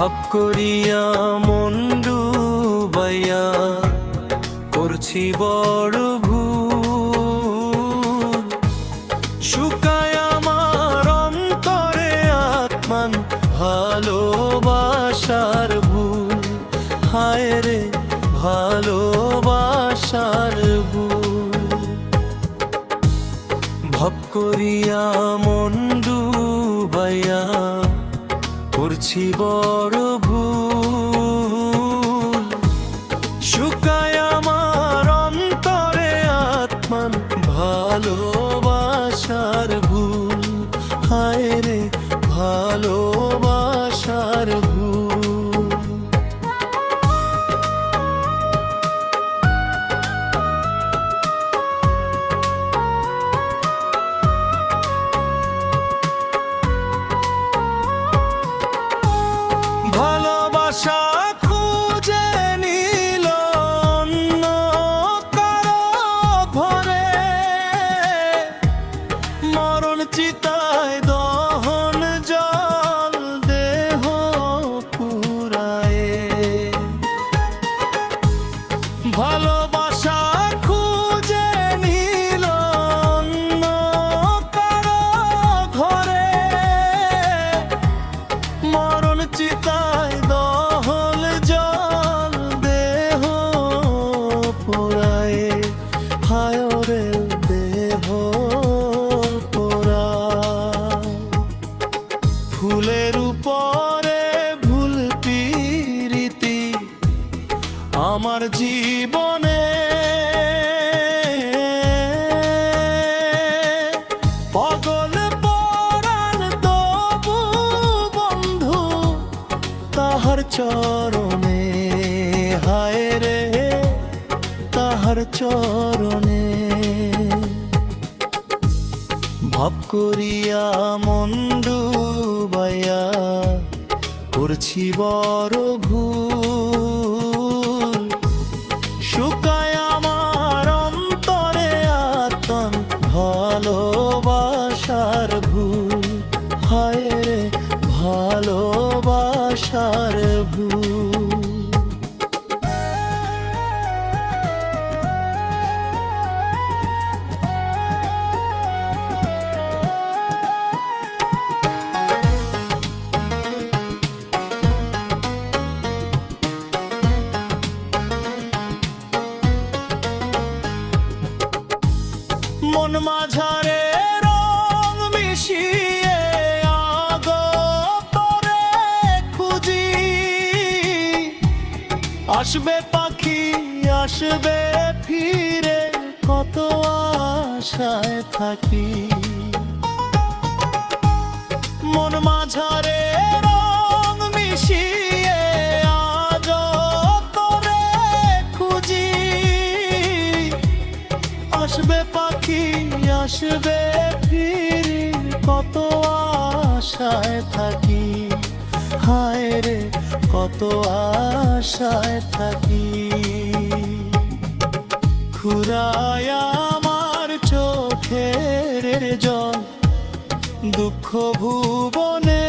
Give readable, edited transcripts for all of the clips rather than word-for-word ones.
ভাব করিয়া মন ডুবাইয়া করছি বড় ভুল। শুকায় আমার অন্তরে আত্মান ভালোবাসার ভুল। হায় রে ভালোবাসার ভুল। ভাব করিয়া মন ডুবাইয়া করছি বড় ভুল। শুকায় আমার অন্তরে আত্মান ভালোবাসার ভুল। হায় রে ভালোবাসার ভুল। ভালোবাসা খুঁজে নিল অন্য কারো ঘরে, মরণ চিতায় দহন জল দেহ পুরায়ে। ভালোবাসা খুঁজে নিল অন্য কারো ঘরে, মরণ চিতায় দহল জল দেহ পোড়ায়ে। হায় রে দেহ পোড়া। ফুলের উপরে ভুল পিরিতি আমার জীবনে, পাগল পরাণ তবু বন্ধু তাহার চরণে। হায় রে তাহার চরণে। ভাব করিয়া মন ডুবাইয়া করছি বড় ভুল। শুকায় আমার অন্তরে আত্মান ভালোবাসার ভুল। হায় রে ভালোবাসার ভুল। মন মাঝারে রং মিশিয়ে আগতরে খুঁজি। আসবে পাখি আসবে ফিরে কত আশায় থাকি। মন মাঝারে রং মিশিয়ে আগতরে খুঁজি। আসবে পাখি আসবে ফিরে কত আশায় থাকি। হায় রে কত আশায় থাকি। ফুরায় আমার চোখের জল দুঃখ ভুবনে।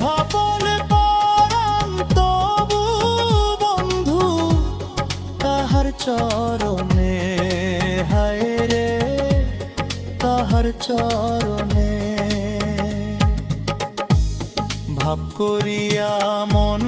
ভাবল পরাণ তবু বন্ধু তাহার চরণে। হায় রে তাহার চরণে। ভাব করিয়া মন